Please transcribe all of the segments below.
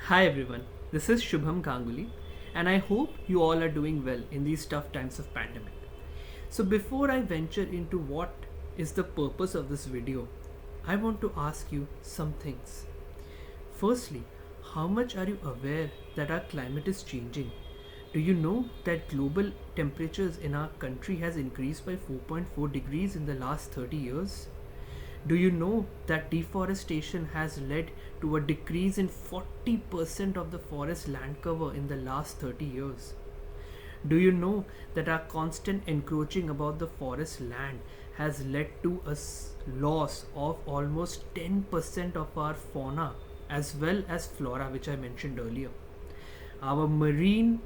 Hi everyone, this is Shubham Ganguly, and I hope you all are doing well in these tough times of pandemic. So before I venture into what is the purpose of this video, I want to ask you some things. Firstly, how much are you aware that our climate is changing? Do you know that global temperatures in our country has increased by 4.4 degrees in the last 30 years? Do you know that deforestation has led to a decrease in 40% of the forest land cover in the last 30 years? Do you know that our constant encroaching about the forest land has led to a loss of almost 10% of our fauna as well as flora, which I mentioned earlier? Our marine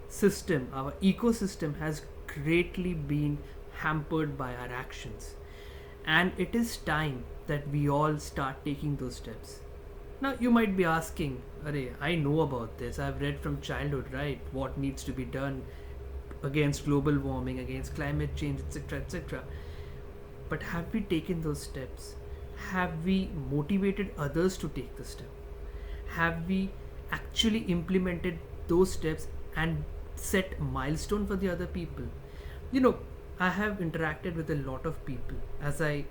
system, our ecosystem has greatly been hampered by our actions. And it is time that we all start taking those steps. Now, you might be asking, Arey, I know about this. I've read from childhood, right? What needs to be done against global warming, against climate change, etc., etc. But have we taken those steps? Have we motivated others to take the step? Have we actually implemented those steps and set milestone for the other people? You know, I have interacted with a lot of people as I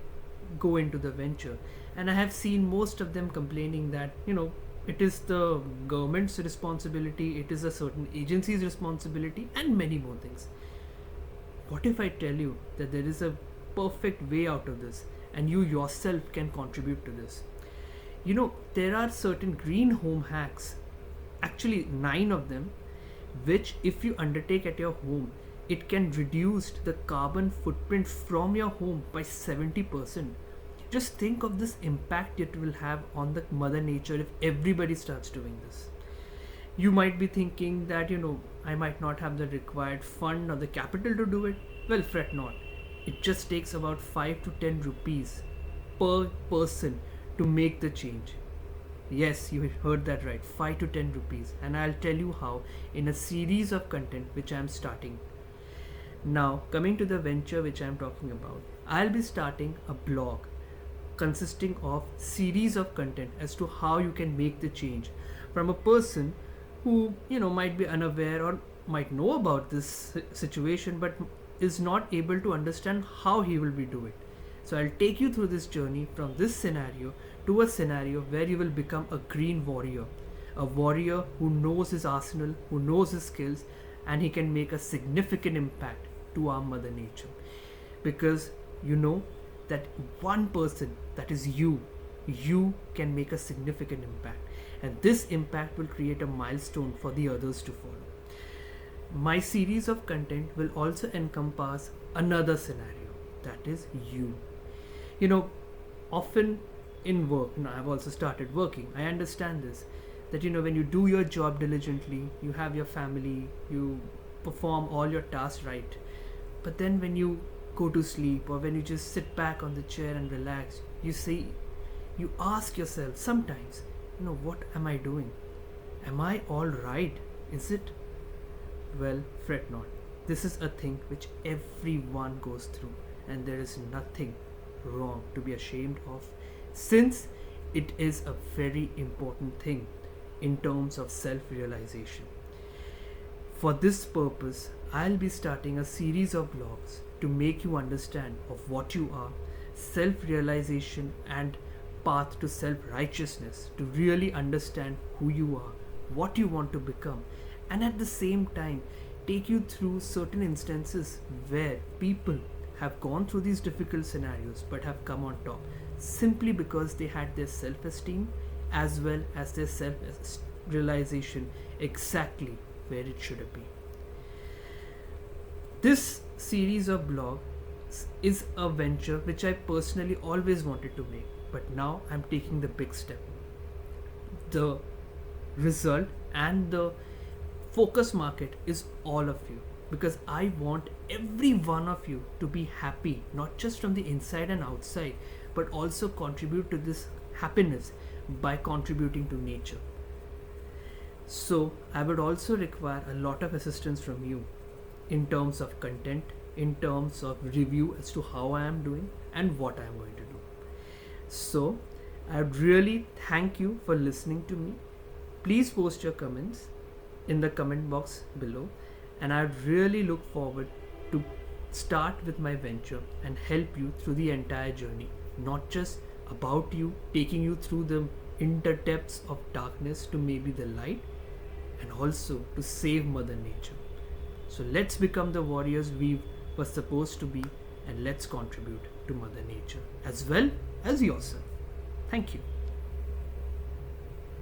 go into the venture, and I have seen most of them complaining that, it is the government's responsibility, it is a certain agency's responsibility, and many more things. What if I tell you that there is a perfect way out of this and you yourself can contribute to this? There are certain green home hacks, actually, 9 of them, which, if you undertake at your home, it can reduce the carbon footprint from your home by 70%. Just think of this impact it will have on the mother nature if everybody starts doing this. You might be thinking that, I might not have the required fund or the capital to do it. Well, fret not. It just takes about 5 to 10 rupees per person to make the change. Yes, you heard that right, 5 to 10 rupees. And I'll tell you how in a series of content which I'm starting. Now, coming to the venture which I'm talking about, I'll be starting a blog consisting of series of content as to how you can make the change from a person who, might be unaware or might know about this situation but is not able to understand how he will be do it. So I'll take you through this journey from this scenario to a scenario where you will become a green warrior, a warrior who knows his arsenal, who knows his skills, and he can make a significant impact to our mother nature. Because you know that one person, that is you can make a significant impact, and this impact will create a milestone for the others to follow. My series of content will also encompass another scenario, that is you. You know, often in work, now I've also started working, I understand this, that when you do your job diligently, you have your family, you perform all your tasks right, but then when you go to sleep or when you just sit back on the chair and relax, you ask yourself sometimes, what am I doing? Am I all right? Is it? Well, fret not. This is a thing which everyone goes through, and there is nothing wrong to be ashamed of, since it is a very important thing in terms of self realization. For this purpose, I'll be starting a series of blogs to make you understand of what you are, self-realization and path to self-righteousness, to really understand who you are, what you want to become, and at the same time take you through certain instances where people have gone through these difficult scenarios but have come on top simply because they had their self-esteem as well as their self-realization exactly where it should be. This series of blogs is a venture which I personally always wanted to make, but now I'm taking the big step. The result and the focus market is all of you, because I want every one of you to be happy, not just from the inside and outside, but also contribute to this happiness by contributing to nature. So I would also require a lot of assistance from you in terms of content, in terms of review as to how I am doing and what I am going to do. So I would really thank you for listening to me. Please post your comments in the comment box below, and I really look forward to start with my venture and help you through the entire journey, not just about you, taking you through the inner depths of darkness to maybe the light, and also to save Mother Nature. So let's become the warriors we were supposed to be, and let's contribute to Mother Nature as well as yourself. Thank you.